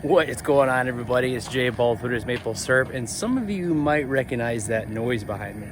What is going on, everybody? It's Jay Baldwin's Maple Syrup, and some of you might recognize that noise behind me.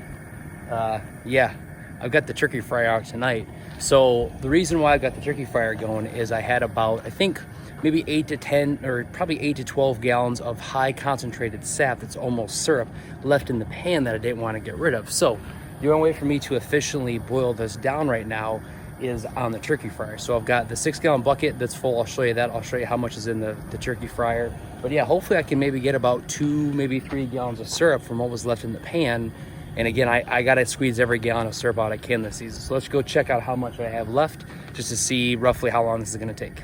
Yeah, I've got the turkey fryer out tonight. So the reason why I got the turkey fryer going is I had about, I think, maybe 8 to 10 or probably 8 to 12 gallons of high concentrated sap that's almost syrup left in the pan that I didn't want to get rid of. So the only way for me to efficiently boil this down right now is on the turkey fryer. So I've got the 6-gallon bucket that's full. I'll show you that. I'll show you how much is in the turkey fryer. But yeah, hopefully I can maybe get about 2, maybe 3 gallons of syrup from what was left in the pan. And again, I gotta squeeze every gallon of syrup out I can this season. So let's go check out how much I have left just to see roughly how long this is gonna take.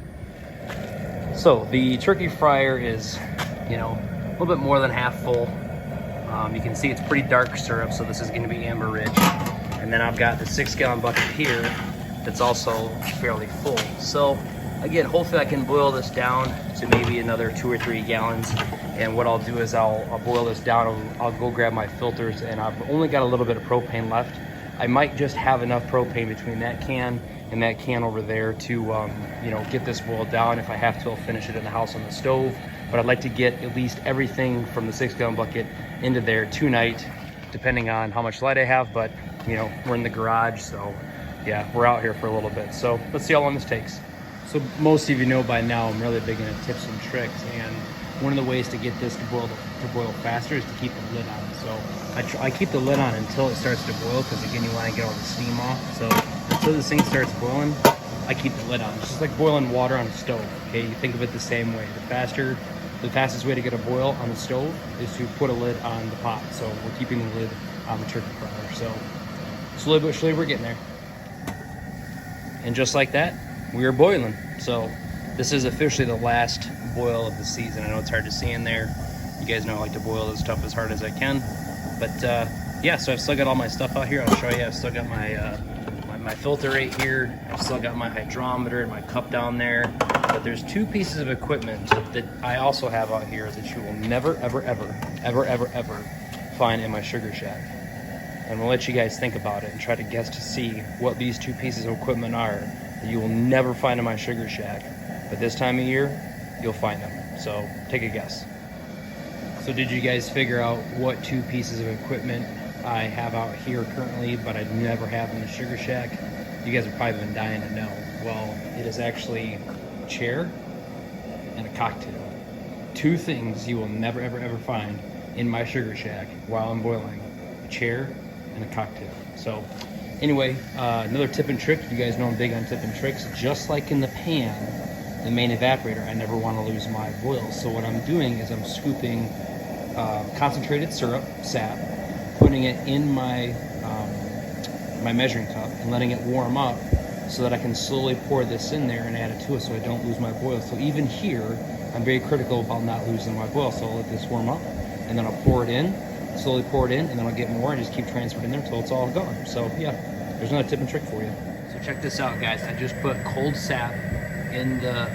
So the turkey fryer is, a little bit more than half full. You can see it's pretty dark syrup, so this is gonna be amber rich. And then I've got the 6-gallon bucket here that's also fairly full. So again, hopefully I can boil this down to maybe another 2 or 3 gallons. And what I'll do is I'll boil this down. I'll go grab my filters, and I've only got a little bit of propane left. I might just have enough propane between that can and that can over there to get this boiled down. If I have to, I'll finish it in the house on the stove. But I'd like to get at least everything from the 6-gallon bucket into there tonight, depending on how much light I have. But we're in the garage, so yeah, we're out here for a little bit. So let's see how long this takes. So most of you know by now I'm really big into tips and tricks, and one of the ways to get this to boil faster is to keep the lid on. So I keep the lid on until it starts to boil, because again, you want to get all the steam off. So until this thing starts boiling, I keep the lid on. It's just like boiling water on a stove. Okay, you think of it the same way. The fastest way to get a boil on the stove is to put a lid on the pot. So we're keeping the lid on the turkey fryer. So slowly but surely we're getting there. And just like that, we are boiling. So this is officially the last boil of the season. I know it's hard to see in there. You guys know I like to boil this stuff as hard as I can. But yeah, so I've still got all my stuff out here. I'll show you. I've still got my filter right here. I've still got my hydrometer and my cup down there. But there's 2 pieces of equipment that I also have out here that you will never, ever, ever, ever, ever, ever find in my sugar shack. And we'll let you guys think about it and try to guess to see what these 2 pieces of equipment are that you will never find in my sugar shack. But this time of year, you'll find them. So take a guess. So did you guys figure out what 2 pieces of equipment I have out here currently, but I'd never have in the sugar shack? You guys have probably been dying to know. Well, it is actually a chair and a cocktail. 2 things you will never, ever, ever find in my sugar shack while I'm boiling. A chair and a cocktail. So anyway, another tip and trick. You guys know I'm big on tip and tricks. Just like in the pan, the main evaporator, I never want to lose my boil. So what I'm doing is I'm scooping concentrated syrup, sap, putting it in my my measuring cup and letting it warm up so that I can slowly pour this in there and add it to it so I don't lose my boil. So even here, I'm very critical about not losing my boil. So I'll let this warm up and then I'll pour it in, slowly pour it in, and then I'll get more and just keep transferring in there until it's all gone. So yeah, there's another tip and trick for you. So check this out, guys. I just put cold sap in the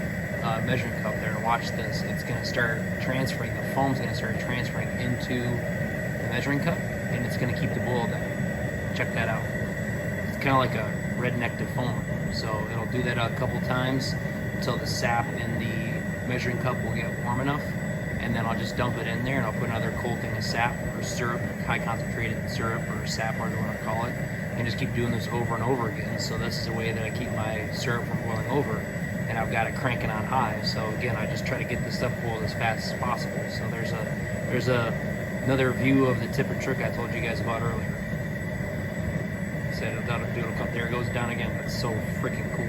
measuring cup there, and watch this. It's gonna start transferring, the foam's gonna start transferring into the measuring cup, and it's gonna keep the boil down. Check that out. It's kind of like a redneck defoamer. So it'll do that a couple times until the sap in the measuring cup will get warm enough, and then I'll just dump it in there and I'll put another cold thing of sap or syrup, high concentrated syrup or sap, whatever you want to call it, and just keep doing this over and over again. So this is a way that I keep my syrup from boiling over, and I've got it cranking on high. So again, I just try to get this stuff boiled as fast as possible. So there's another view of the tip and trick I told you guys about earlier. I said it'll come, there it goes down again. That's so freaking cool.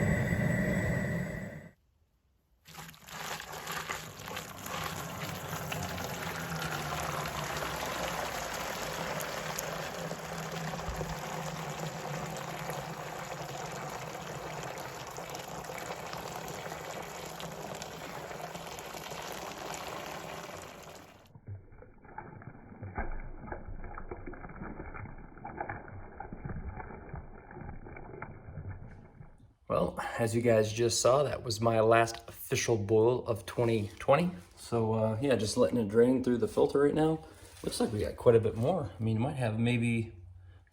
Well, as you guys just saw, that was my last official boil of 2020. So yeah, just letting it drain through the filter right now. Looks like we got quite a bit more. I mean, might have maybe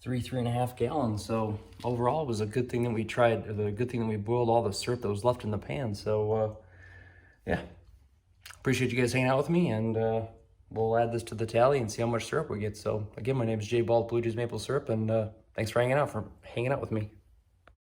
3.5 gallons. So overall, it was a good thing that we tried, or the good thing that we boiled all the syrup that was left in the pan. So yeah, appreciate you guys hanging out with me, and we'll add this to the tally and see how much syrup we get. So again, my name is Jay Bald, Blue Jays Maple Syrup, and thanks for hanging out with me.